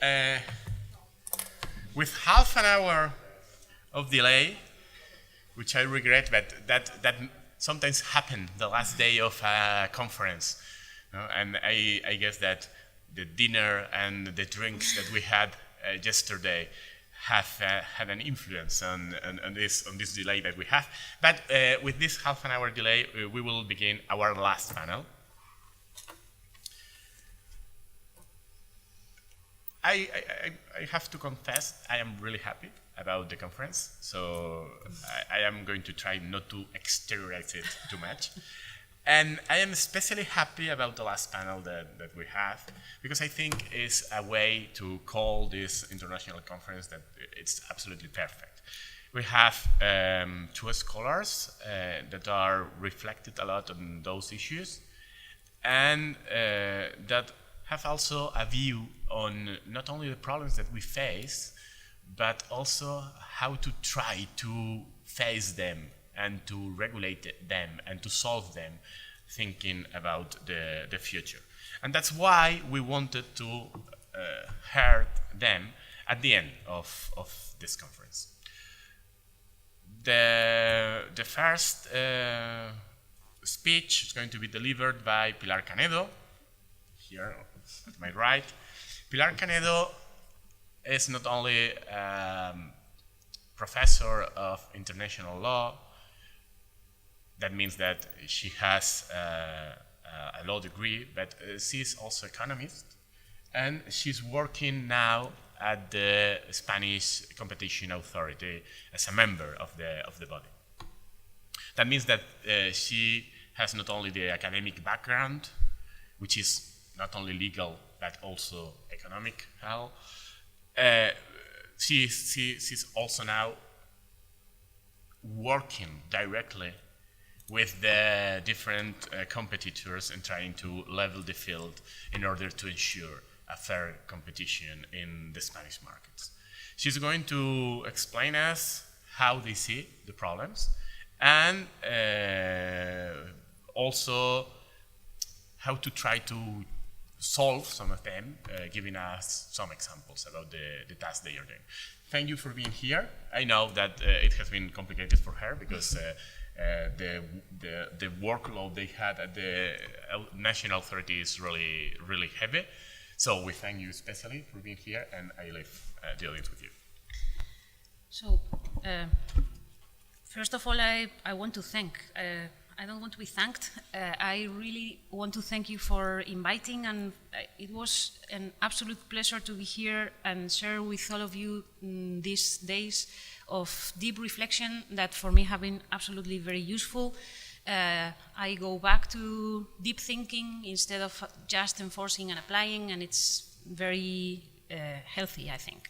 Uh, with half an hour of delay, which I regret, but that sometimes happen the last day of a conference. And I guess that the dinner and the drinks that we had yesterday have had an influence on this delay that we have. But with this half an hour delay, we will begin our last panel. I have to confess, I am really happy about the conference, so I am going to try not to exteriorize it too much. And I am especially happy about the last panel that we have, because I think it's a way to call this international conference that it's absolutely perfect. We have two scholars that are reflected a lot on those issues, and that have also a view on not only the problems that we face, but also how to try to face them and to regulate them and to solve them, thinking about the future. And that's why we wanted to hear them at the end of this conference. The first speech is going to be delivered by Pilar Canedo, here at my right. Pilar Canedo is not only professor of international law. That means that she has a law degree, but she's also economist, and she's working now at the Spanish Competition Authority as a member of the body. That means that she has not only the academic background, which is not only legal but also economic. She's also now working directly with the different competitors and trying to level the field in order to ensure a fair competition in the Spanish markets. She's going to explain us how they see the problems and also how to try to solve some of them, giving us some examples about the tasks they are doing. Thank you for being here. I know that it has been complicated for her because the workload they had at the national authority is really heavy. So we thank you especially for being here, and I leave the audience with you. So, first of all, I want to thank. I don't want to be thanked. I really want to thank you for inviting, and it was an absolute pleasure to be here and share with all of you these days of deep reflection that for me have been absolutely very useful. I go back to deep thinking instead of just enforcing and applying, and it's very healthy, I think.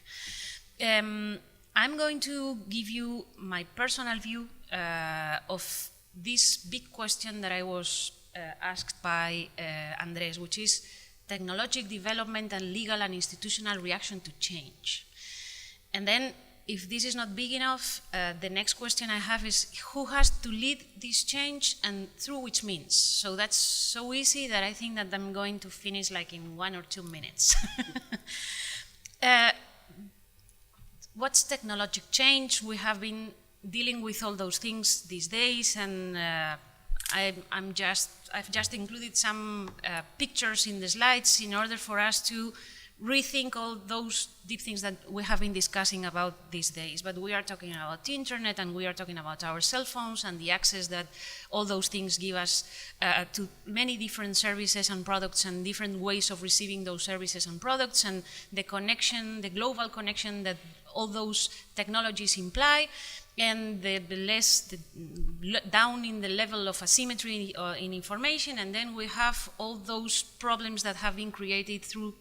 I'm going to give you my personal view of this big question that I was asked by Andres, which is technologic development and legal and institutional reaction to change. And then, if this is not big enough, the next question I have is who has to lead this change and through which means? So that's so easy that I think that I'm going to finish like in 1 or 2 minutes. What's technologic change? We have been dealing with all those things these days, and I've just included some pictures in the slides in order for us to rethink all those deep things that we have been discussing about these days. But we are talking about the internet, and we are talking about our cell phones and the access that all those things give us to many different services and products and different ways of receiving those services and products, and the connection, the global connection that all those technologies imply, and the down in the level of asymmetry in information. And then we have all those problems that have been created through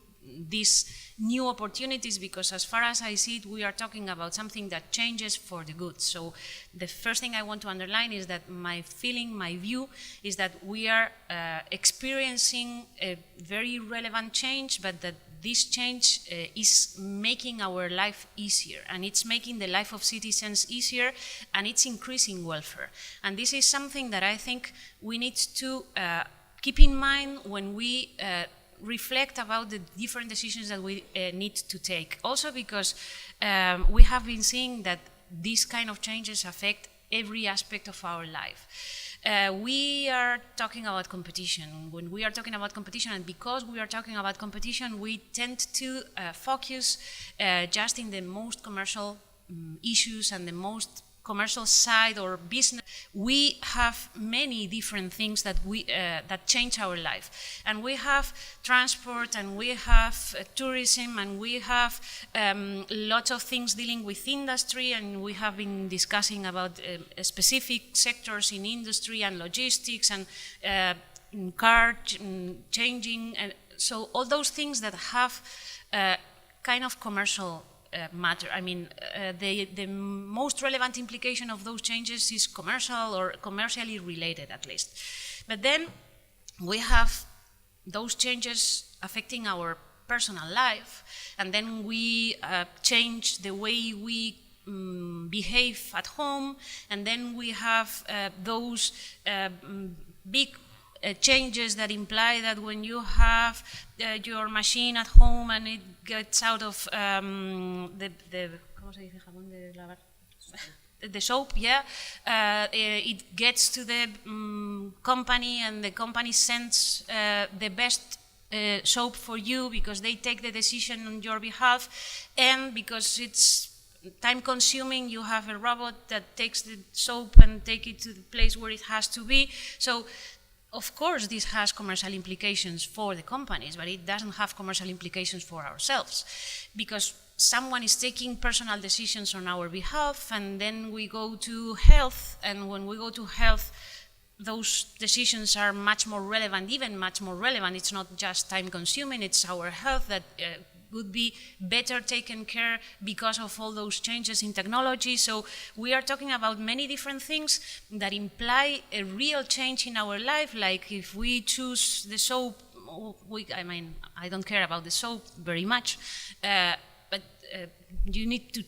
these new opportunities, because as far as I see it, we are talking about something that changes for the good. So the first thing I want to underline is that my feeling, my view, is that we are experiencing a very relevant change, but that this change is making our life easier, and it's making the life of citizens easier, and it's increasing welfare. And this is something that I think we need to keep in mind when we reflect about the different decisions that we need to take. Also because we have been seeing that these kind of changes affect every aspect of our life. We are talking about competition. When we are talking about competition, and because we are talking about competition, we tend to focus just in the most commercial issues and the most commercial side or business. We have many different things that that change our life, and we have transport, and we have tourism, and we have lots of things dealing with industry, and we have been discussing about specific sectors in industry and logistics and car changing, and so all those things that have kind of commercial matter. I mean, the most relevant implication of those changes is commercial or commercially related, at least. But then we have those changes affecting our personal life, and then we change the way we behave at home, and then we have those big changes that imply that when you have your machine at home and it gets out of the soap, yeah, it gets to the company, and the company sends the best soap for you because they take the decision on your behalf, and because it's time consuming, you have a robot that takes the soap and take it to the place where it has to be. So of course, this has commercial implications for the companies, but it doesn't have commercial implications for ourselves, because someone is taking personal decisions on our behalf, and then we go to health, and when we go to health, those decisions are much more relevant, even much more relevant. It's not just time consuming, it's our health that would be better taken care because of all those changes in technology. So we are talking about many different things that imply a real change in our life, like if we choose the soap, I mean, I don't care about the soap very much, but you need to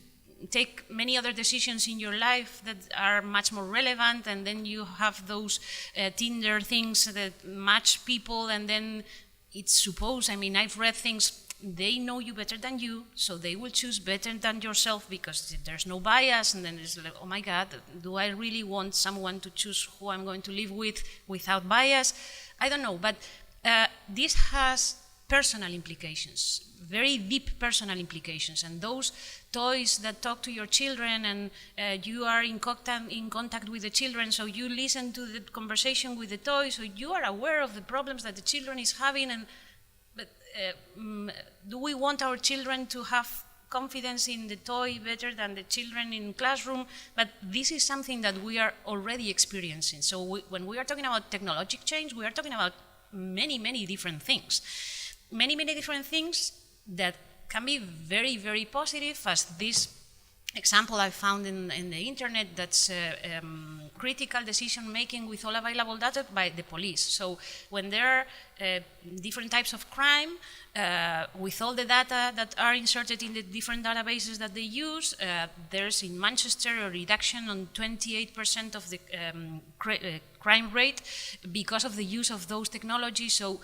take many other decisions in your life that are much more relevant, and then you have those Tinder things that match people, and then it's supposed, I mean, I've read things, they know you better than you, so they will choose better than yourself because there's no bias, and then it's like, oh my God, do I really want someone to choose who I'm going to live with without bias? I don't know, but this has personal implications, very deep personal implications, and those toys that talk to your children, and you are in contact with the children, so you listen to the conversation with the toy, so you are aware of the problems that the children is having, and do we want our children to have confidence in the toy better than the children in classroom? But this is something that we are already experiencing. So when we are talking about technologic change, we are talking about many, many different things. Many, many different things that can be very, very positive, as this example I found in the internet, that's critical decision making with all available data by the police. So when there are different types of crime, with all the data that are inserted in the different databases that they use, there's in Manchester a reduction on 28% of the crime rate because of the use of those technologies. So,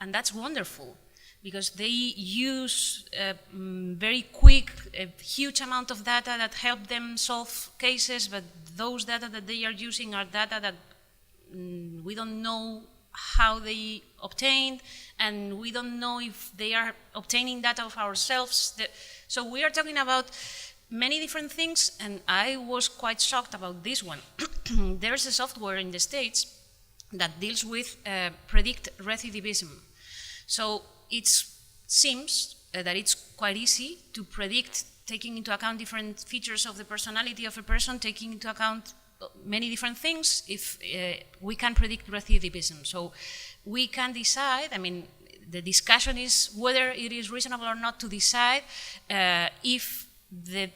and that's wonderful, because they use very quick, a huge amount of data that help them solve cases, but those data that they are using are data that we don't know how they obtained, and we don't know if they are obtaining data of ourselves. So we are talking about many different things, and I was quite shocked about this one. There's a software in the States that deals with predict recidivism. So it seems that it's quite easy to predict, taking into account different features of the personality of a person, taking into account many different things, if we can predict recidivism. So we can decide, I mean, the discussion is whether it is reasonable or not to decide if the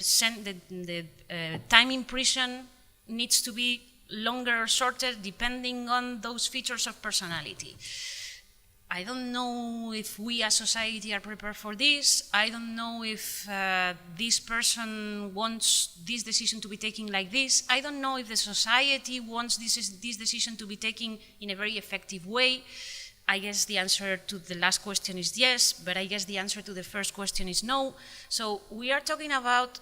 time in prison needs to be longer or shorter depending on those features of personality. I don't know if we as society are prepared for this. I don't know if this person wants this decision to be taken like this. I don't know if the society wants this decision to be taken in a very effective way. I guess the answer to the last question is yes, but I guess the answer to the first question is no. So we are talking about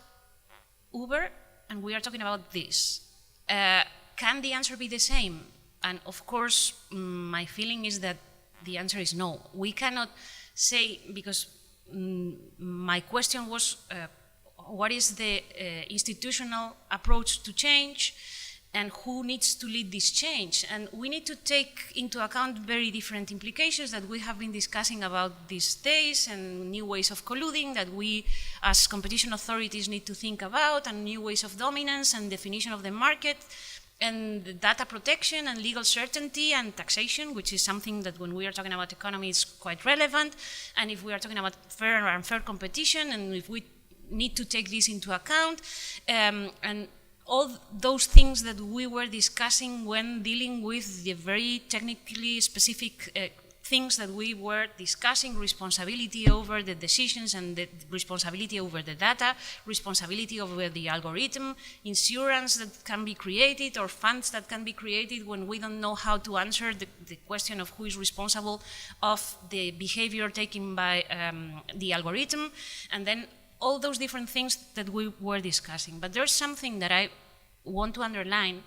Uber, and we are talking about this. Can the answer be the same? And of course, my feeling is that the answer is no. We cannot say, because my question was, what is the institutional approach to change, and who needs to lead this change? And we need to take into account very different implications that we have been discussing about these days, and new ways of colluding that we as competition authorities need to think about, and new ways of dominance and definition of the market, and data protection and legal certainty and taxation, which is something that when we are talking about economy is quite relevant. And if we are talking about fair and unfair competition, and if we need to take this into account, and all those things that we were discussing when dealing with the very technically specific things that we were discussing, responsibility over the decisions and the responsibility over the data, responsibility over the algorithm, insurance that can be created or funds that can be created when we don't know how to answer the question of who is responsible of the behavior taken by the algorithm, and then all those different things that we were discussing. But there's something that I want to underline,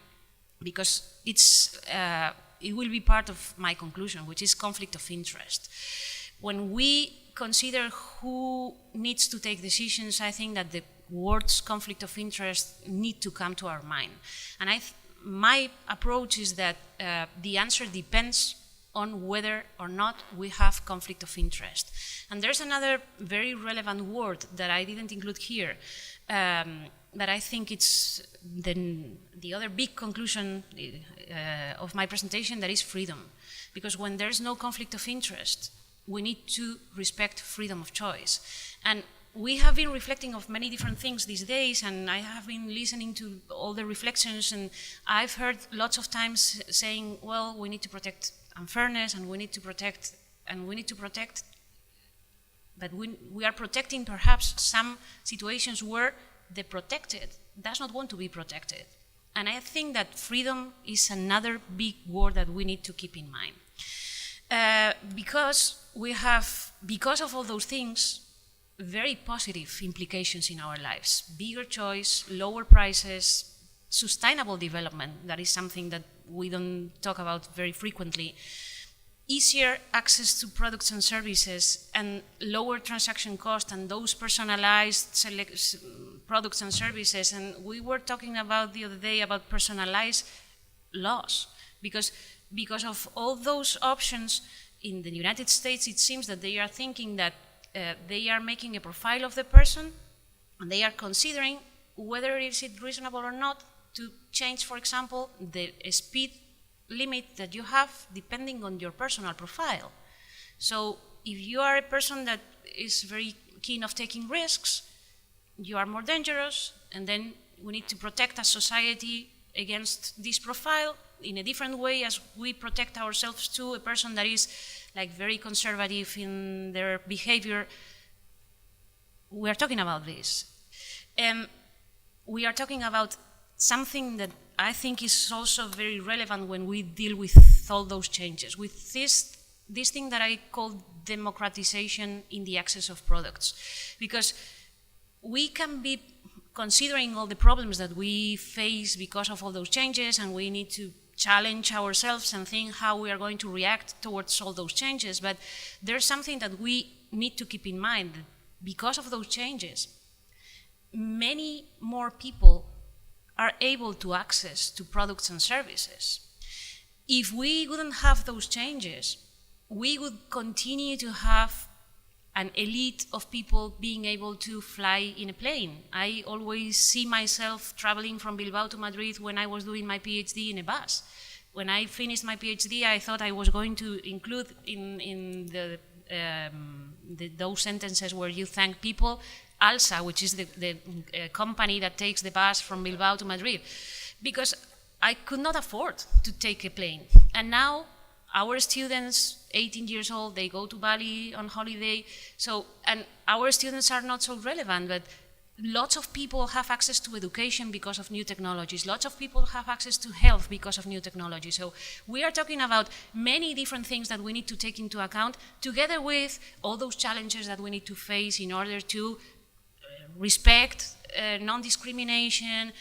because it will be part of my conclusion, which is conflict of interest. When we consider who needs to take decisions, I think that the words conflict of interest need to come to our mind. And my approach is that the answer depends on whether or not we have conflict of interest. And there's another very relevant word that I didn't include here, that I think it's the other big conclusion of my presentation, that is freedom. Because when there's no conflict of interest, we need to respect freedom of choice. And we have been reflecting of many different things these days, and I have been listening to all the reflections, and I've heard lots of times saying, well, we need to protect unfairness, and we need to protect, but we are protecting perhaps some situations where the protected does not want to be protected. And I think that freedom is another big word that we need to keep in mind. Because of all those things, very positive implications in our lives. Bigger choice, lower prices, sustainable development, that is something that we don't talk about very frequently. Easier access to products and services, and lower transaction cost, and those personalized products and services. And we were talking about the other day about personalized laws, because of all those options in the United States, it seems that they are thinking that they are making a profile of the person, and they are considering whether is it reasonable or not to change, for example, the speed limit that you have depending on your personal profile. So if you are a person that is very keen of taking risks, you are more dangerous, and then we need to protect as society against this profile in a different way as we protect ourselves to a person that is like very conservative in their behavior. We are talking about this. We are talking about something that I think is also very relevant when we deal with all those changes, with this thing that I call democratization in the access of products. Because we can be considering all the problems that we face because of all those changes, and we need to challenge ourselves and think how we are going to react towards all those changes. But there's something that we need to keep in mind. Because of those changes, many more people are able to access to products and services. If we wouldn't have those changes, we would continue to have an elite of people being able to fly in a plane. I always see myself traveling from Bilbao to Madrid when I was doing my PhD in a bus. When I finished my PhD, I thought I was going to include in those sentences where you thank people, ALSA, which is the company that takes the bus from Bilbao to Madrid, because I could not afford to take a plane. And now our students, 18 years old, they go to Bali on holiday. So, and our students are not so relevant, but lots of people have access to education because of new technologies. Lots of people have access to health because of new technology. So we are talking about many different things that we need to take into account, together with all those challenges that we need to face in order to respect non-discrimination.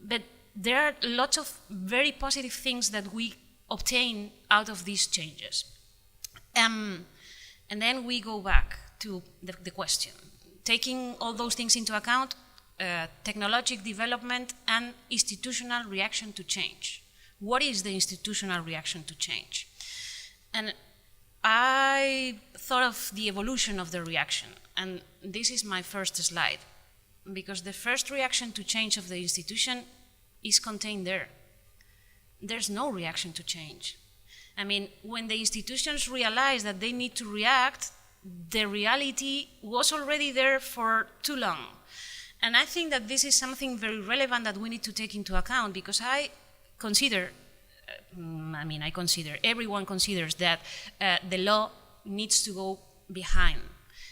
But there are lots of very positive things that we obtain out of these changes. And then we go back to the question. Taking all those things into account, technologic development and institutional reaction to change. What is the institutional reaction to change? And I thought of the evolution of the reaction, and this is my first slide, because the first reaction to change of the institution is contained there. There's no reaction to change. I mean, when the institutions realize that they need to react, the reality was already there for too long. And I think that this is something very relevant that we need to take into account, because everyone considers that the law needs to go behind.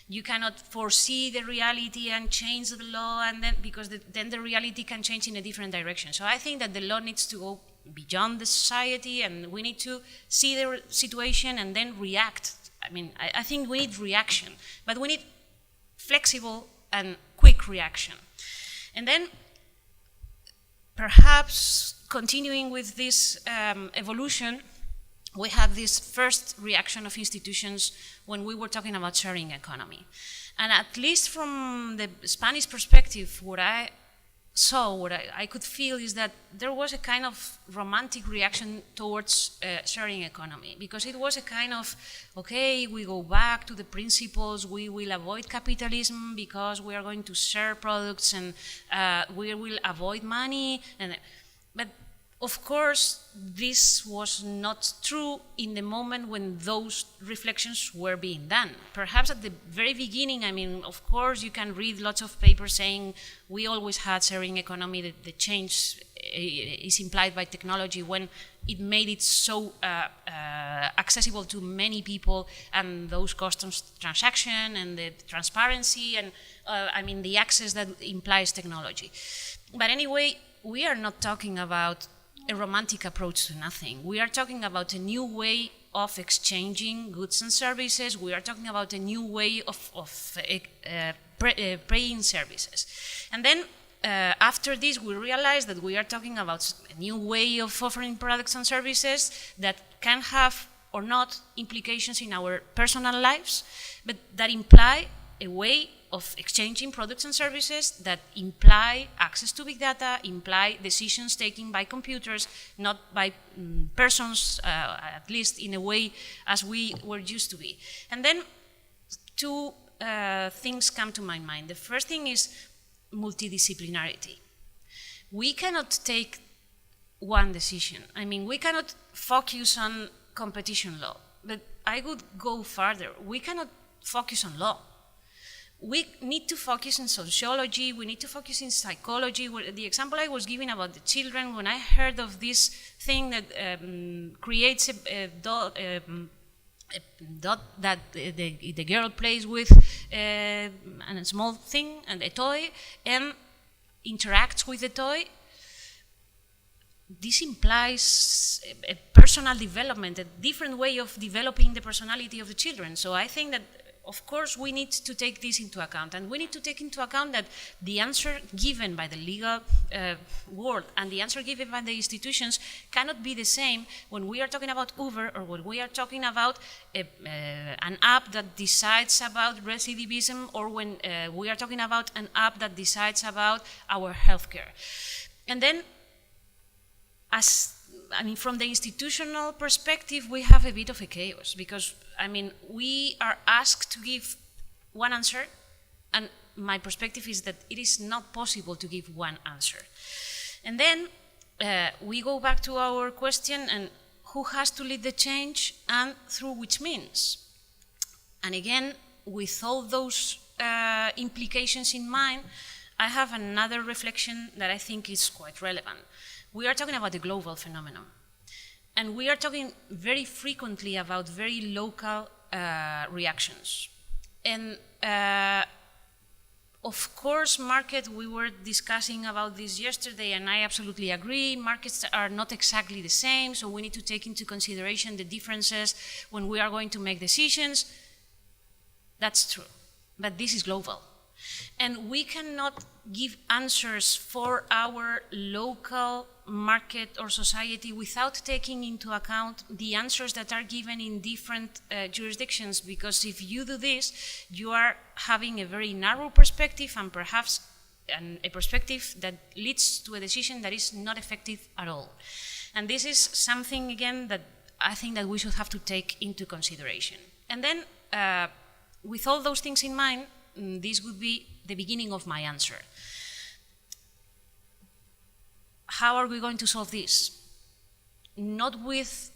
You cannot foresee the reality and change the law, and because then the reality can change in a different direction. So I think that the law needs to go beyond the society, and we need to see the situation and then react. I think we need reaction, but we need flexible and quick reaction. And then, perhaps continuing with this evolution, we have this first reaction of institutions when we were talking about sharing economy. And at least from the Spanish perspective, what I saw, what I could feel is that there was a kind of romantic reaction towards sharing economy, because it was a kind of, okay, we go back to the principles, we will avoid capitalism because we are going to share products, and we will avoid money. But of course, this was not true in the moment when those reflections were being done. Perhaps at the very beginning, of course, you can read lots of papers saying we always had sharing economy, the change is implied by technology when it made it so accessible to many people, and those customs transaction and the transparency and the access that implies technology. But anyway, we are not talking about a romantic approach to nothing. We are talking about a new way of exchanging goods and services. We are talking about a new way of paying services. And then after this, we realize that we are talking about a new way of offering products and services that can have or not implications in our personal lives, but that imply a way of exchanging products and services that imply access to big data, imply decisions taken by computers, not by persons, at least in a way as we were used to be. And then two things come to my mind. The first thing is multidisciplinarity. We cannot take one decision. We cannot focus on competition law, but I would go further. We cannot focus on law. We need to focus in sociology, we need to focus in psychology. The example I was giving about the children, when I heard of this thing that creates a dot that the girl plays with, and a small thing, and a toy, and interacts with the toy, this implies a personal development, a different way of developing the personality of the children. So I think that, of course, we need to take this into account, and we need to take into account that the answer given by the legal world and the answer given by the institutions cannot be the same when we are talking about Uber or when we are talking about an app that decides about recidivism, or when we are talking about an app that decides about our healthcare. And then, from the institutional perspective, we have a bit of a chaos, because we are asked to give one answer, and my perspective is that it is not possible to give one answer. And then we go back to our question, and who has to lead the change and through which means? And again, with all those implications in mind, I have another reflection that I think is quite relevant. We are talking about a global phenomenon. And we are talking very frequently about very local reactions. And of of course, we were discussing about this yesterday, and I absolutely agree, markets are not exactly the same, so we need to take into consideration the differences when we are going to make decisions. That's true, but this is global. And we cannot give answers for our local market or society without taking into account the answers that are given in different jurisdictions, because if you do this, you are having a very narrow perspective and perhaps a perspective that leads to a decision that is not effective at all. And this is something, again, that I think that we should have to take into consideration. And then, with all those things in mind, this would be the beginning of my answer. How are we going to solve this? Not with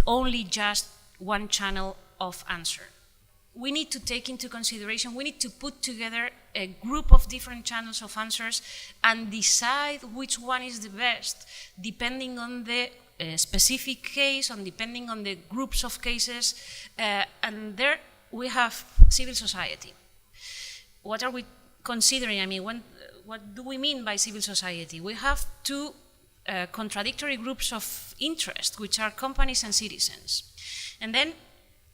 only just one channel of answer. We need to take into consideration, we need to put together a group of different channels of answers and decide which one is the best, depending on the specific case, depending on the groups of cases, and there we have civil society. What are we considering? I mean, what do we mean by civil society? We have two contradictory groups of interest, which are companies and citizens. And then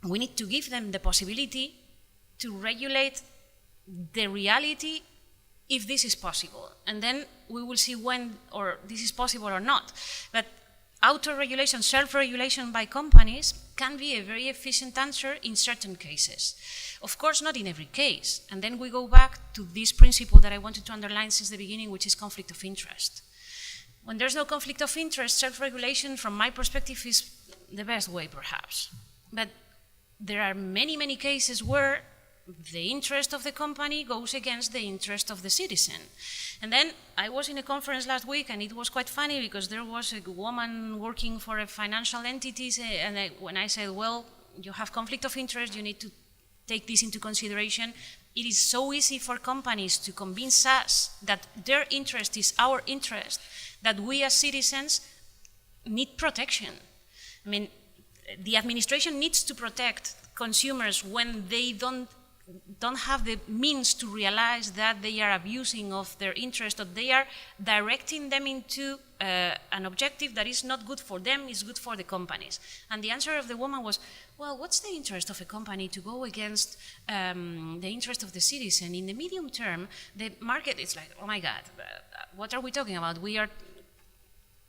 we need to give them the possibility to regulate the reality if this is possible. And then we will see when or this is possible or not. But auto-regulation, self-regulation by companies can be a very efficient answer in certain cases. Of course, not in every case. And then we go back to this principle that I wanted to underline since the beginning, which is conflict of interest. When there's no conflict of interest, self-regulation, from my perspective, is the best way, perhaps. But there are many, many cases where the interest of the company goes against the interest of the citizen. And then I was in a conference last week, and it was quite funny because there was a woman working for a financial entity, and when I said, well, you have conflict of interest, you need to take this into consideration. It is so easy for companies to convince us that their interest is our interest, that we as citizens need protection. I mean, the administration needs to protect consumers when they don't have the means to realize that they are abusing of their interest, or they are directing them into an objective that is not good for them, is good for the companies. And the answer of the woman was, well, what's the interest of a company to go against the interest of the citizen? In the medium term, the market is like, oh my God, what are we talking about? We are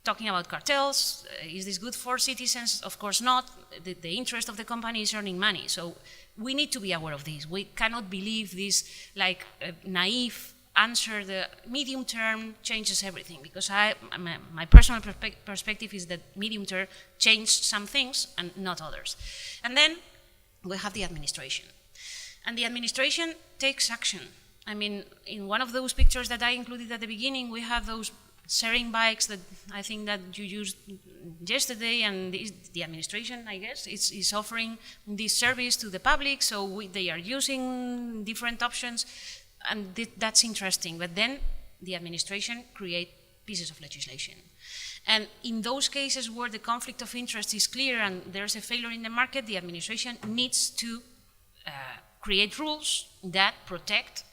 talking about cartels. Is this good for citizens? Of course not. The interest of the company is earning money. So we need to be aware of this. We cannot believe this like naive answer, the medium term changes everything, because my personal perspective is that medium term changed some things and not others. And then we have the administration. And the administration takes action. I mean, in one of those pictures that I included at the beginning, we have those sharing bikes that I think that you used yesterday, and the administration, I guess, is offering this service to the public, so they are using different options, and that's interesting. But then the administration create pieces of legislation. And in those cases where the conflict of interest is clear and there's a failure in the market, the administration needs to create rules that protect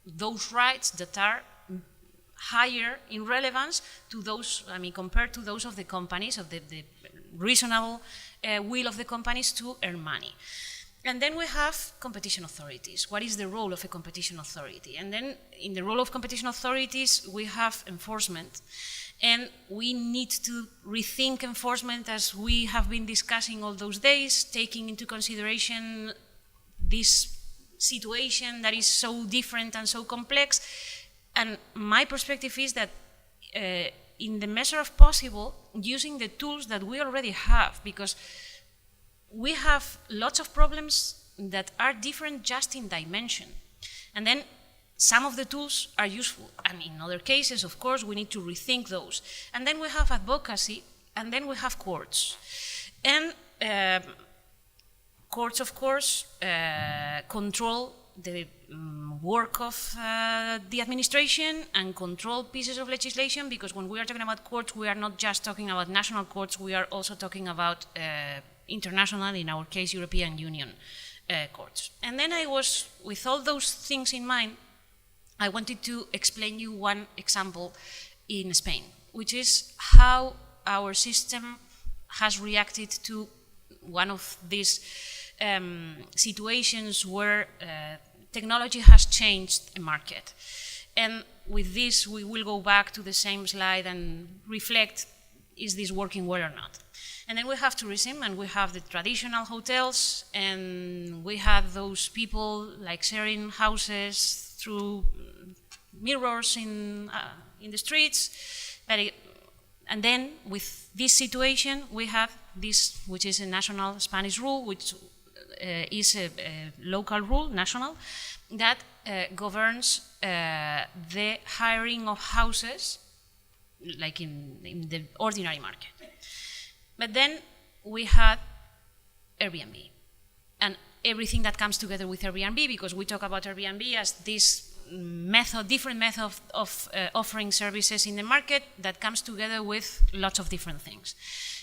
those rights that are higher in relevance to those, I mean, compared to those of the companies, of the reasonable will of the companies to earn money. And then we have competition authorities. What is the role of a competition authority? And then in the role of competition authorities, we have enforcement. And we need to rethink enforcement, as we have been discussing all those days, taking into consideration this situation that is so different and so complex. And my perspective is that in the measure of possible, using the tools that we already have, because we have lots of problems that are different just in dimension. And then some of the tools are useful, and in other cases, of course, we need to rethink those. And then we have advocacy, and then we have courts. And courts, of course, control the work of the administration and control pieces of legislation, because when we are talking about courts, we are not just talking about national courts, we are also talking about international, in our case, European Union courts. And then I was, with all those things in mind, I wanted to explain you one example in Spain, which is how our system has reacted to one of these situations where technology has changed a market. And with this, we will go back to the same slide and reflect, is this working well or not? And then we have tourism, and we have the traditional hotels, and we have those people like sharing houses through mirrors in the streets. And then with this situation, we have this, which is a national Spanish rule, which is a local rule, national, that governs the hiring of houses, like in the ordinary market. But then we had Airbnb and everything that comes together with Airbnb, because we talk about Airbnb as this different method of offering services in the market that comes together with lots of different things.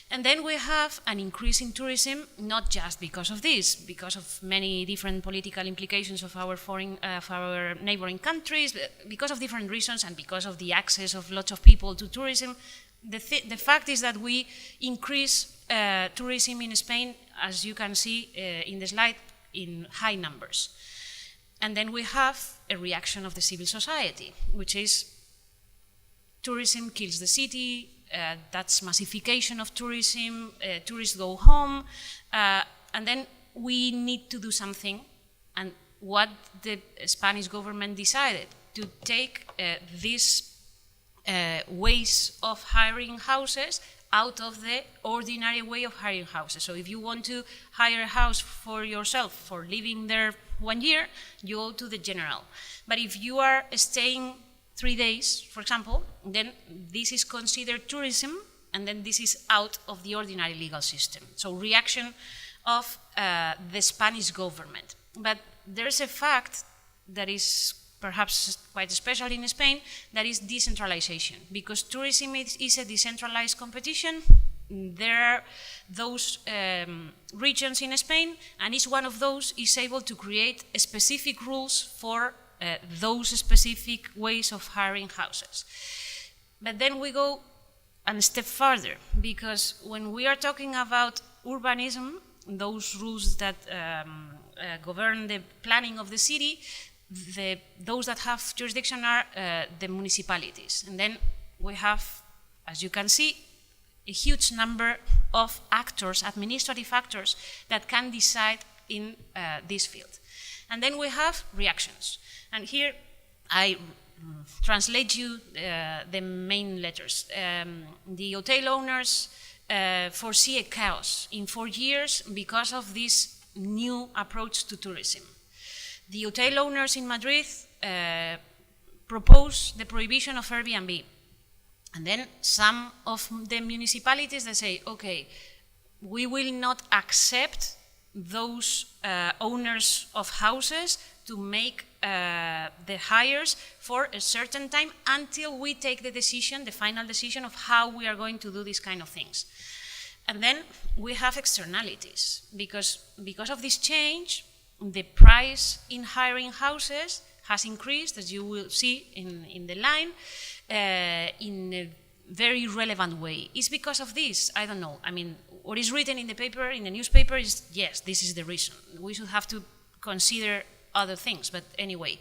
And then we have an increase in tourism, not just because of this, because of many different political implications of our neighboring countries, because of different reasons, and because of the access of lots of people to tourism. The fact is that we increase tourism in Spain, as you can see in the slide, in high numbers. And then we have a reaction of the civil society, which is tourism kills the city, that's massification of tourism, tourists go home, and then we need to do something. And what the Spanish government decided, to take these ways of hiring houses out of the ordinary way of hiring houses. So if you want to hire a house for yourself for living there 1 year, you go to the general. But if you are staying 3 days, for example, then this is considered tourism, and then this is out of the ordinary legal system. So reaction of the Spanish government. But there's a fact that is perhaps quite special in Spain, that is decentralization. Because tourism is a decentralized competition. There are those regions in Spain, and each one of those is able to create specific rules for those specific ways of hiring houses. But then we go a step further, because when we are talking about urbanism, those rules that govern the planning of the city, those that have jurisdiction are the municipalities. And then we have, as you can see, a huge number of actors, administrative actors, that can decide in this field. And then we have reactions. And here I translate you the main letters. The hotel owners foresee a chaos in 4 years because of this new approach to tourism. The hotel owners in Madrid propose the prohibition of Airbnb. And then some of the municipalities, they say, okay, we will not accept those owners of houses to make the hires for a certain time until we take the decision, the final decision of how we are going to do these kind of things. And then we have externalities, because of this change, the price in hiring houses has increased, as you will see in the line, in a very relevant way. Is because of this? I don't know. I mean, what is written in the paper, in the newspaper, is yes, this is the reason. We should have to consider other things, but anyway.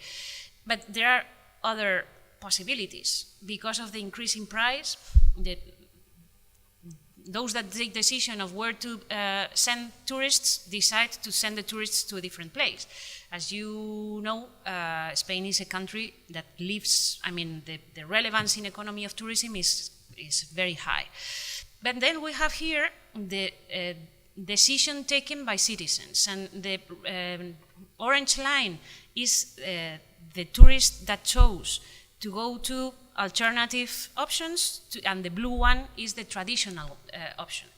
But there are other possibilities. Because of the increase in price, those that take decision of where to send tourists decide to send the tourists to a different place. As you know, Spain is a country that lives, I mean, the relevance in economy of tourism is very high. But then we have here the decision taken by citizens, and the orange line is the tourist that chose to go to alternative options, and the blue one is the traditional option.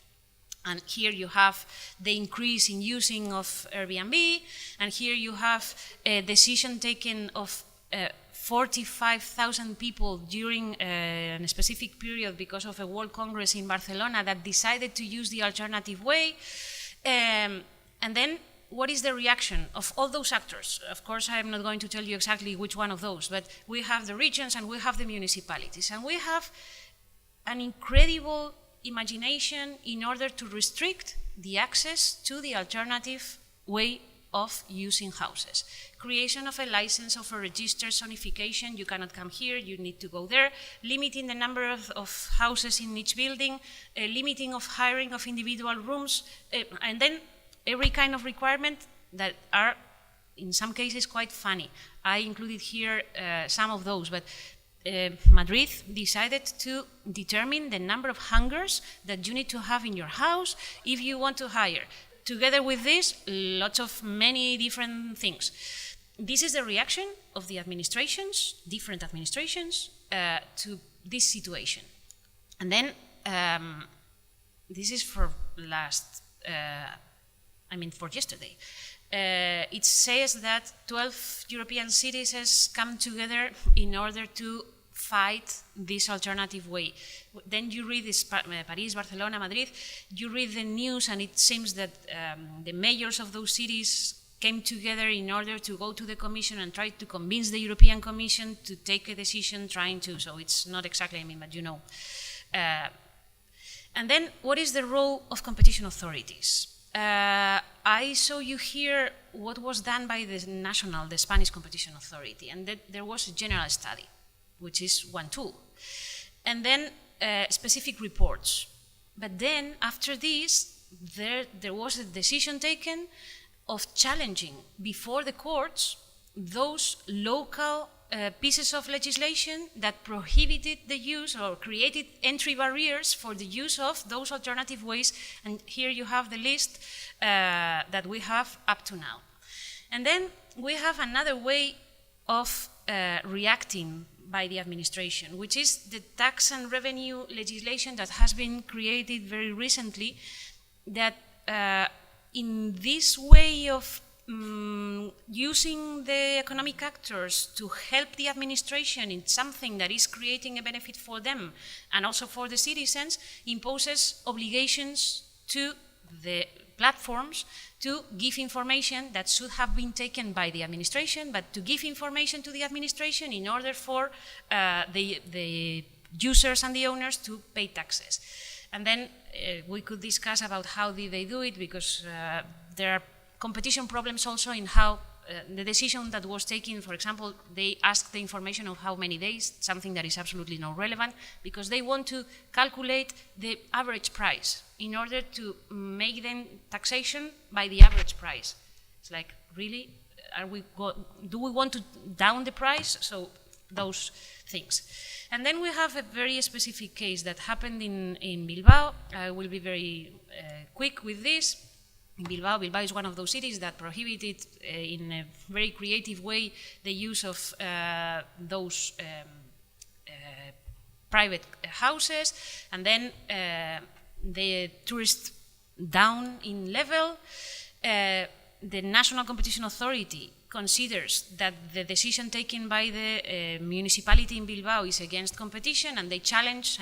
And here you have the increase in using of Airbnb, and here you have a decision taken of 45,000 people during a specific period because of a World Congress in Barcelona that decided to use the alternative way. And then what is the reaction of all those actors? Of course, I am not going to tell you exactly which one of those, but we have the regions and we have the municipalities, and we have an incredible imagination in order to restrict the access to the alternative way of using houses. Creation of a license, of a register, zonification, you cannot come here, you need to go there, limiting the number of houses in each building, limiting of hiring of individual rooms, and then every kind of requirement that are, in some cases, quite funny. I included here some of those, but Madrid decided to determine the number of hangars that you need to have in your house if you want to hire. Together with this, lots of many different things. This is the reaction of the administrations, different administrations, to this situation. And then, this is for for yesterday. It says that 12 European cities has come together in order to fight this alternative way. Then you read this, Paris, Barcelona, Madrid, you read the news and it seems that the mayors of those cities came together in order to go to the Commission and try to convince the European Commission to take a decision so it's not exactly, but you know. And then, what is the role of competition authorities? I show you here what was done by the Spanish Competition Authority, and there was a general study, which is one tool, and then specific reports. But then, after this, there was a decision taken of challenging before the courts those local pieces of legislation that prohibited the use or created entry barriers for the use of those alternative ways. And here you have the list that we have up to now. And then we have another way of reacting by the administration, which is the tax and revenue legislation that has been created very recently, that in this way of using the economic actors to help the administration in something that is creating a benefit for them and also for the citizens, imposes obligations to the platforms to give information that should have been taken by the administration, but to give information to the administration in order for the users and the owners to pay taxes. And then we could discuss about how did they do it, because there are competition problems also in how the decision that was taken. For example, they asked the information of how many days, something that is absolutely not relevant, because they want to calculate the average price in order to make them taxation by the average price. It's like, really, do we want to down the price? So those things. And then we have a very specific case that happened in Bilbao. I will be very quick with this. In Bilbao is one of those cities that prohibited in a very creative way the use of those private houses, and then the tourists down in level. The National Competition Authority considers that the decision taken by the municipality in Bilbao is against competition, and they challenge,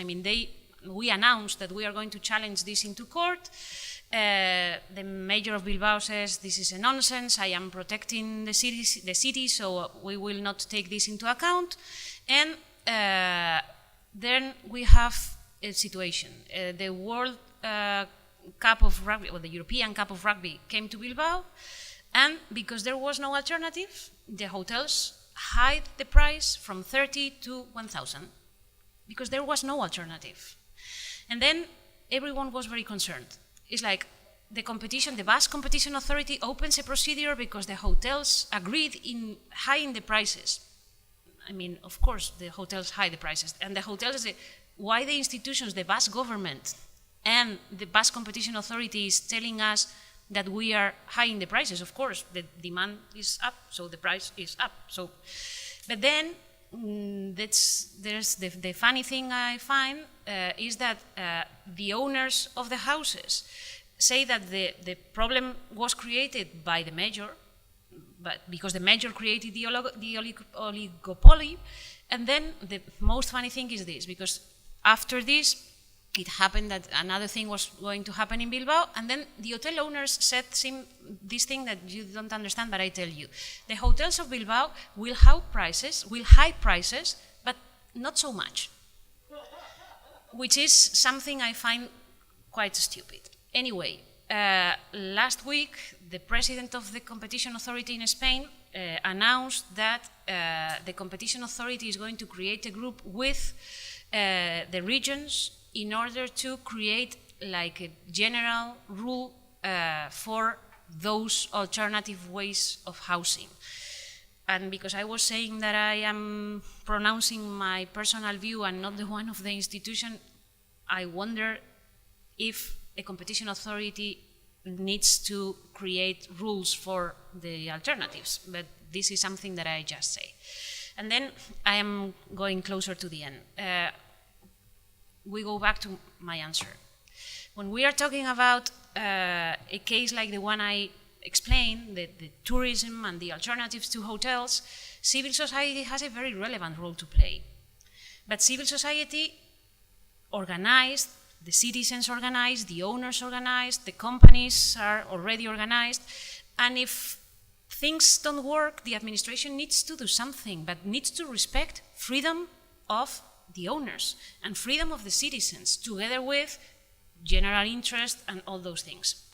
we announced that we are going to challenge this into court. The mayor of Bilbao says this is a nonsense, I am protecting the city, so we will not take this into account. And then we have a situation. The World Cup of Rugby, or the European Cup of Rugby, came to Bilbao, and because there was no alternative, the hotels hiked the price from 30 to 1,000, because there was no alternative. And then everyone was very concerned. It's like the Basque Competition Authority opens a procedure because the hotels agreed in hiking the prices. Of course, the hotels hike the prices. And the hotels say, why the institutions, the Basque government and the Basque Competition Authority is telling us that we are hiking the prices? Of course, the demand is up, so the price is up. But then, there's the funny thing I find is that the owners of the houses say that the problem was created by the mayor, but because the mayor created the oligopoly. And then the most funny thing is this, because after this, it happened that another thing was going to happen in Bilbao, and then the hotel owners said this thing that you don't understand, but I tell you. The hotels of Bilbao will high prices, but not so much, which is something I find quite stupid. Anyway, last week, the president of the competition authority in Spain announced that the competition authority is going to create a group with the regions in order to create like a general rule for those alternative ways of housing. And because I was saying that I am pronouncing my personal view and not the one of the institution, I wonder if a competition authority needs to create rules for the alternatives. But this is something that I just say. And then I am going closer to the end. We go back to my answer. When we are talking about a case like the one I explained, the tourism and the alternatives to hotels, civil society has a very relevant role to play. But civil society organized, the citizens organized, the owners organized, the companies are already organized, and if things don't work, the administration needs to do something, but needs to respect freedom of the owners and freedom of the citizens, together with general interest and all those things.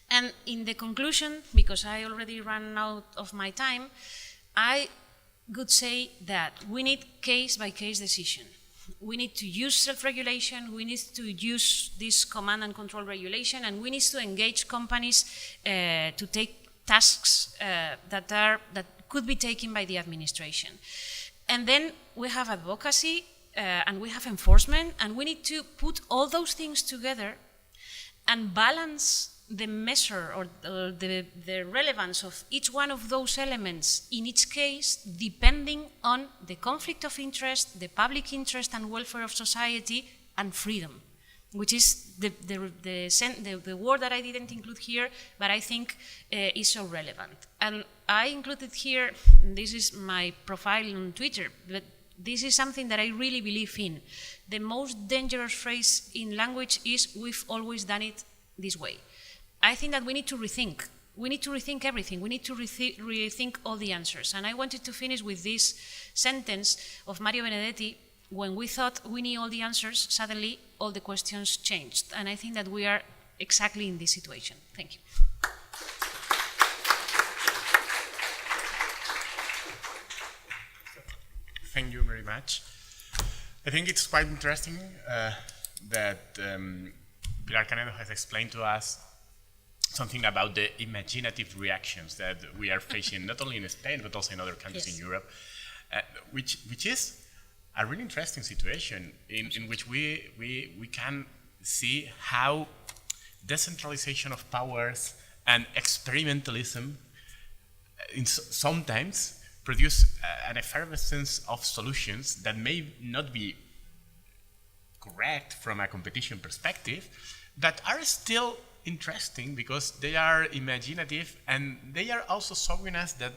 And in the conclusion, because I already ran out of my time, I would say that we need case-by-case decision. We need to use self-regulation, we need to use this command and control regulation, and we need to engage companies to take tasks that could be taken by the administration. And then we have advocacy and we have enforcement, and we need to put all those things together and balance the measure or the relevance of each one of those elements in each case, depending on the conflict of interest, the public interest and welfare of society, and freedom, which is the word that I didn't include here, but I think is so relevant. And I included here, this is my profile on Twitter, but this is something that I really believe in. The most dangerous phrase in language is, "we've always done it this way." I think that we need to rethink. We need to rethink everything. We need to rethink all the answers. And I wanted to finish with this sentence of Mario Benedetti: when we thought we knew all the answers, suddenly all the questions changed. And I think that we are exactly in this situation. Thank you. Thank you very much. I think it's quite interesting that Pilar Canedo has explained to us something about the imaginative reactions that we are facing, not only in Spain, but also in other countries in Europe, which is a really interesting situation in which we can see how decentralization of powers and experimentalism sometimes produce an effervescence of solutions that may not be correct from a competition perspective, but are still interesting because they are imaginative and they are also showing us that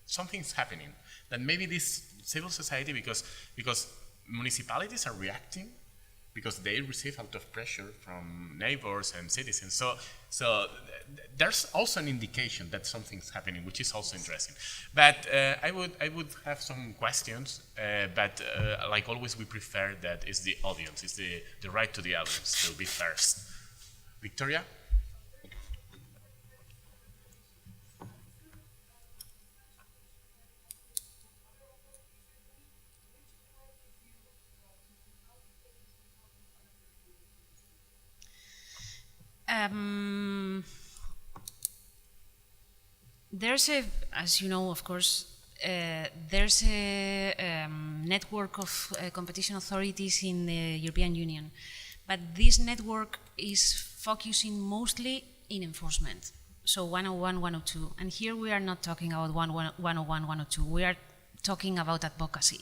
something's happening, that maybe this civil society, because municipalities are reacting because they receive a lot of pressure from neighbors and citizens. So there's also an indication that something's happening, which is also interesting. But I would have some questions, but like always, we prefer that it's the audience, it's the right to the audience to be first. Victoria? There's as you know, of course, there's a network of competition authorities in the European Union, but this network is focusing mostly in enforcement, so 101, 102. And here we are not talking about 101, 102, we are talking about advocacy.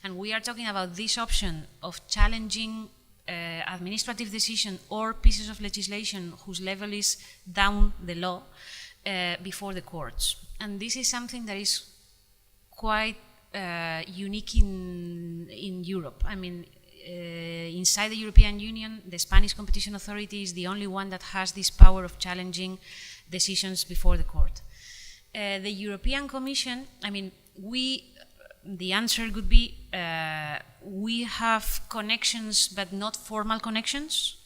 And we are talking about this option of challenging administrative decision or pieces of legislation whose level is down the law before the courts. And this is something that is quite unique in Europe. I mean, inside the European Union, the Spanish Competition Authority is the only one that has this power of challenging decisions before the court. The European Commission, I mean, the answer could be we have connections but not formal connections,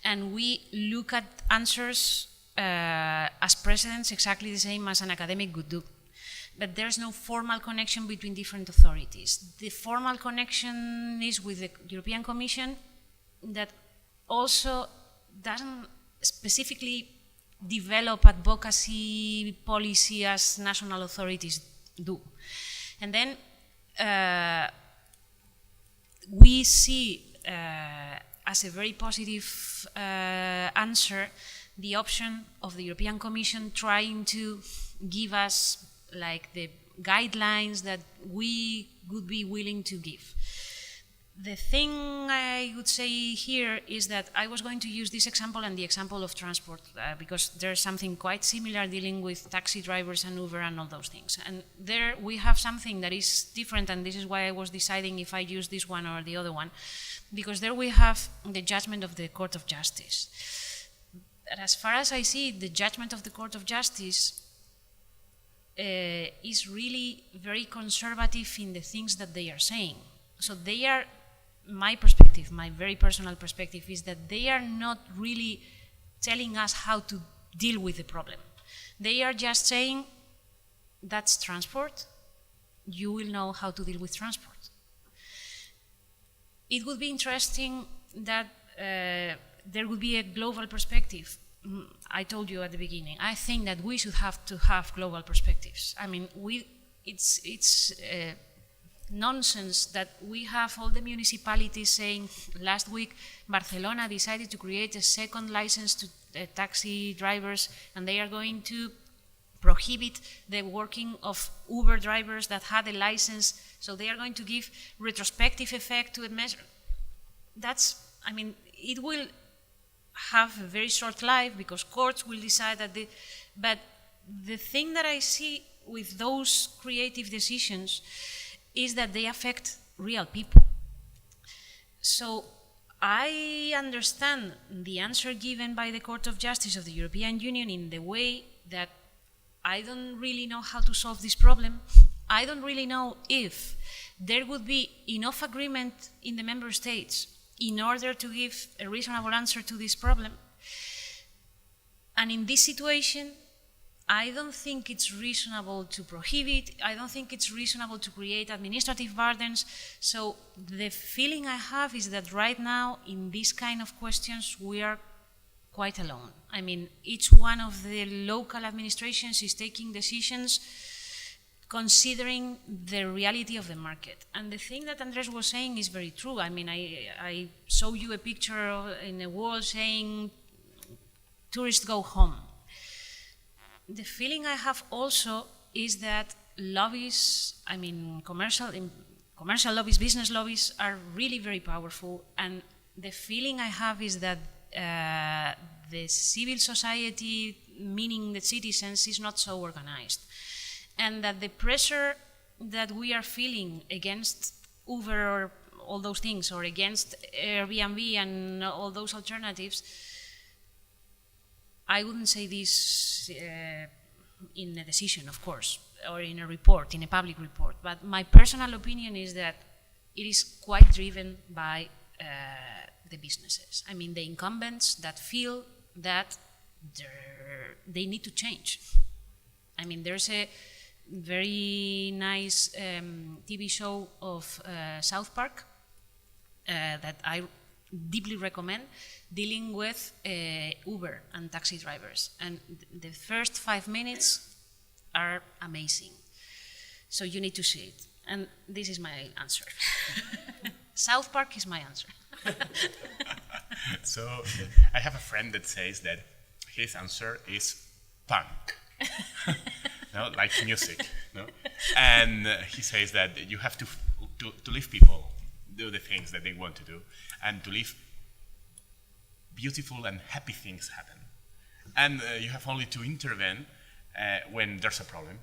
and we look at answers as precedents exactly the same as an academic would do. But there's no formal connection between different authorities. The formal connection is with the European Commission that also doesn't specifically develop advocacy policy as national authorities do. And then we see as a very positive answer the option of the European Commission trying to give us like the guidelines that we would be willing to give. The thing I would say here is that I was going to use this example and the example of transport because there's something quite similar dealing with taxi drivers and Uber and all those things. And there we have something that is different, and this is why I was deciding if I use this one or the other one, because there we have the judgment of the Court of Justice. But as far as I see, the judgment of the Court of Justice is really very conservative in the things that they are saying. So they are, my perspective, my very personal perspective, is that they are not really telling us how to deal with the problem. They are just saying, that's transport, you will know how to deal with transport. It would be interesting that there would be a global perspective. I told you at the beginning, I think that we should have to have global perspectives. I mean, it's nonsense that we have all the municipalities saying, last week Barcelona decided to create a second license to taxi drivers, and they are going to prohibit the working of Uber drivers that had a license, so they are going to give retrospective effect to a measure. That's, I mean, it will have a very short life because courts will decide that but the thing that I see with those creative decisions is that they affect real people. So I understand the answer given by the Court of Justice of the European Union in the way that I don't really know how to solve this problem. I don't really know if there would be enough agreement in the member states in order to give a reasonable answer to this problem. And in this situation, I don't think it's reasonable to prohibit, I don't think it's reasonable to create administrative burdens. So the feeling I have is that right now, in these kind of questions, we are quite alone. I mean, each one of the local administrations is taking decisions considering the reality of the market. And the thing that Andres was saying is very true. I mean, I showed you a picture in a wall saying, tourists go home. The feeling I have also is that lobbies, I mean, commercial lobbies, business lobbies are really very powerful. And the feeling I have is that the civil society, meaning the citizens, is not so organized. And that the pressure that we are feeling against Uber or all those things, or against Airbnb and all those alternatives, I wouldn't say this in a decision, of course, or in a report, in a public report, but my personal opinion is that it is quite driven by the businesses. I mean, the incumbents that feel that they need to change. I mean, there's a very nice TV show of South Park that I deeply recommend, dealing with Uber and taxi drivers. And the first 5 minutes are amazing. So you need to see it. And this is my answer. South Park is my answer. So I have a friend that says that his answer is punk. No, like music, no? And he says that you have to leave people do the things that they want to do, and to leave beautiful and happy things happen. And you have only to intervene when there's a problem.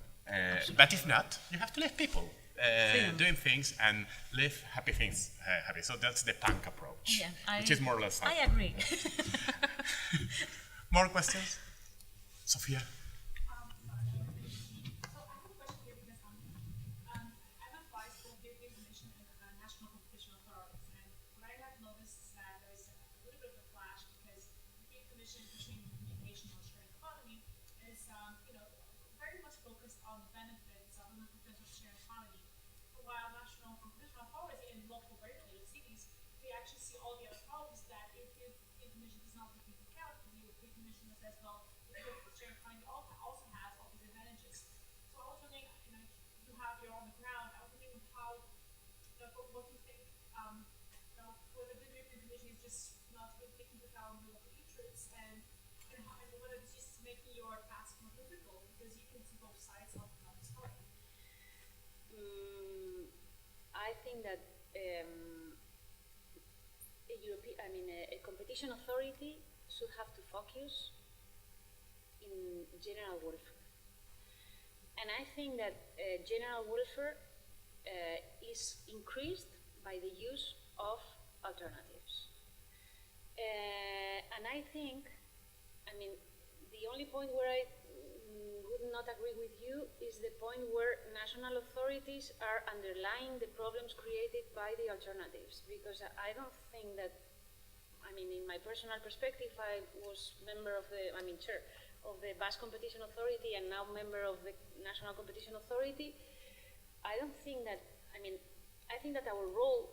But if not, you have to leave people. doing things and live happy things. Happy. So that's the punk approach, which is more or less. I agree. More questions? Sophia? I think that a competition authority should have to focus in general welfare. And I think that general welfare is increased by the use of alternatives. And I think, the only point where I would not agree with you is the point where national authorities are underlying the problems created by the alternatives, because I don't think that, in my personal perspective, I was member of the, chair of the Basque Competition Authority and now member of the National Competition Authority. I don't think that, I think that our role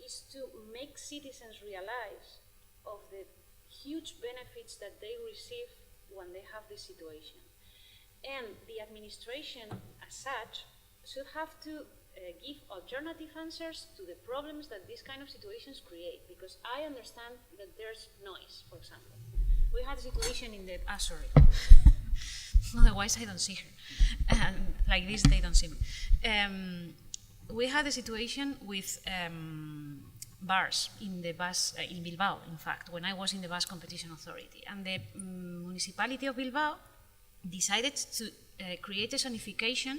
is to make citizens realize of the huge benefits that they receive when they have this situation. And the administration, as such, should have to give alternative answers to the problems that these kind of situations create, because I understand that there's noise, for example. We had a situation in the, sorry. Otherwise I don't see her. And like this, they don't see me. We had a situation with bars in the in Bilbao, in fact, when I was in the Basque Competition Authority. And the municipality of Bilbao decided to create a zonification,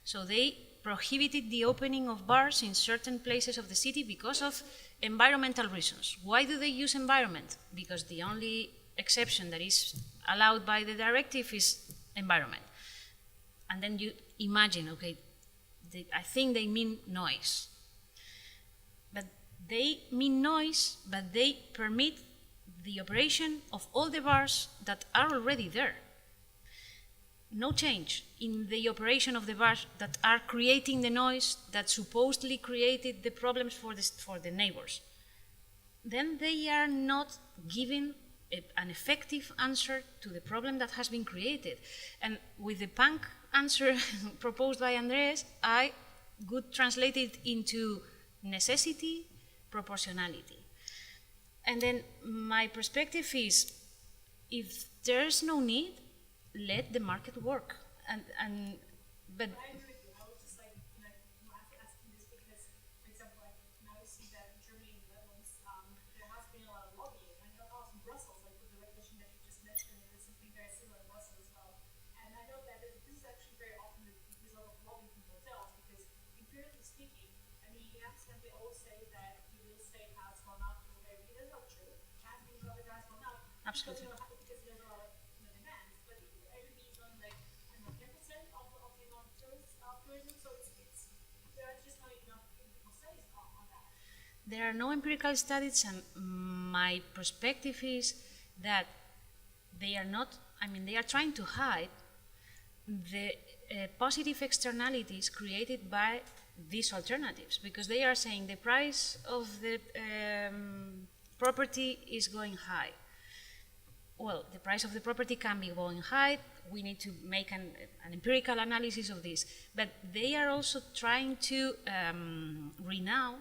so they prohibited the opening of bars in certain places of the city because of environmental reasons. Why do they use environment? Because the only exception that is allowed by the directive is environment. And then you imagine, okay, I think they mean noise. But they mean noise, but they permit the operation of all the bars that are already there. No change in the operation of the bars that are creating the noise that supposedly created the problems for the neighbors. Then they are not giving an effective answer to the problem that has been created. And with the punk answer proposed by Andres, I would translate it into necessity, proportionality. And then my perspective is, if there's no need, let the market work. But I agree with you. I was just like, asking this because, for example, now we see that in Germany and the Netherlands, there has been a lot of lobbying. I know also in Brussels, like with the regulation that you just mentioned, it is something very similar in Brussels as well. And I know that this is actually very often the result of lobbying from hotels, because empirically speaking, in Amsterdam they always say that the real estate has gone up for everything. That's not true. It has been covered, it has gone up. absolutely. Because there's a lot of demand. But everything is only like, 10% of the amount of tourism, so there are just not enough empirical studies on that. There are no empirical studies, and my perspective is that they are not, they are trying to hide the positive externalities created by these alternatives, because they are saying the price of the property is going high. Well, the price of the property can be going high. We need to make an empirical analysis of this. But they are also trying to renown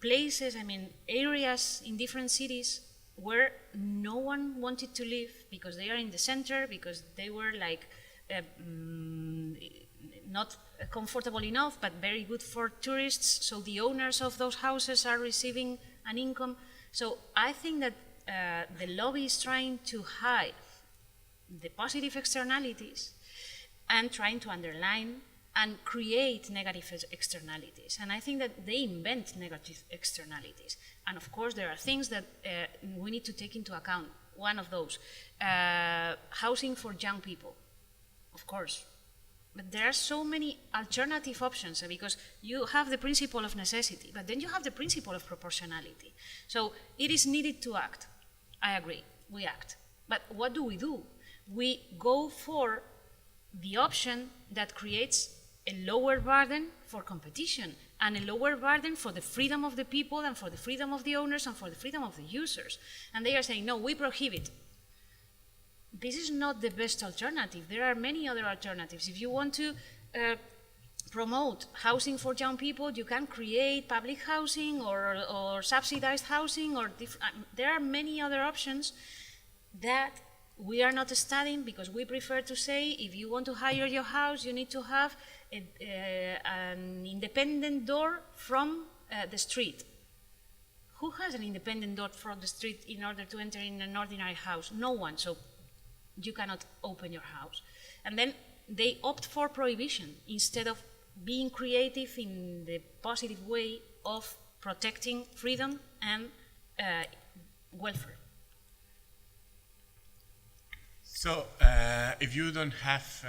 places, areas in different cities where no one wanted to live because they are in the center, because they were like not comfortable enough, but very good for tourists. So the owners of those houses are receiving an income. So I think that the lobby is trying to hide the positive externalities and trying to underline and create negative externalities. And I think that they invent negative externalities. And of course, there are things that we need to take into account. One of those, housing for young people, of course. But there are so many alternative options because you have the principle of necessity, but then you have the principle of proportionality. So it is needed to act. I agree, we act. But what do? We go for the option that creates a lower burden for competition and a lower burden for the freedom of the people and for the freedom of the owners and for the freedom of the users. And they are saying, no, we prohibit. This is not the best alternative. There are many other alternatives. If you want to promote housing for young people, you can create public housing or subsidized housing, or there are many other options that we are not studying because we prefer to say if you want to hire your house, you need to have an independent door from the street. Who has an independent door from the street in order to enter in an ordinary house? No one, so you cannot open your house. And then they opt for prohibition instead of being creative in the positive way of protecting freedom and welfare. So, if you don't have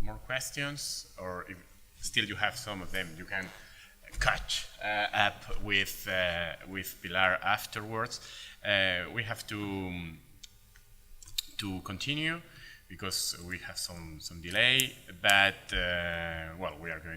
more questions, or if still you have some of them, you can catch up with Pilar afterwards. We have to continue because we have some delay, but well, we are going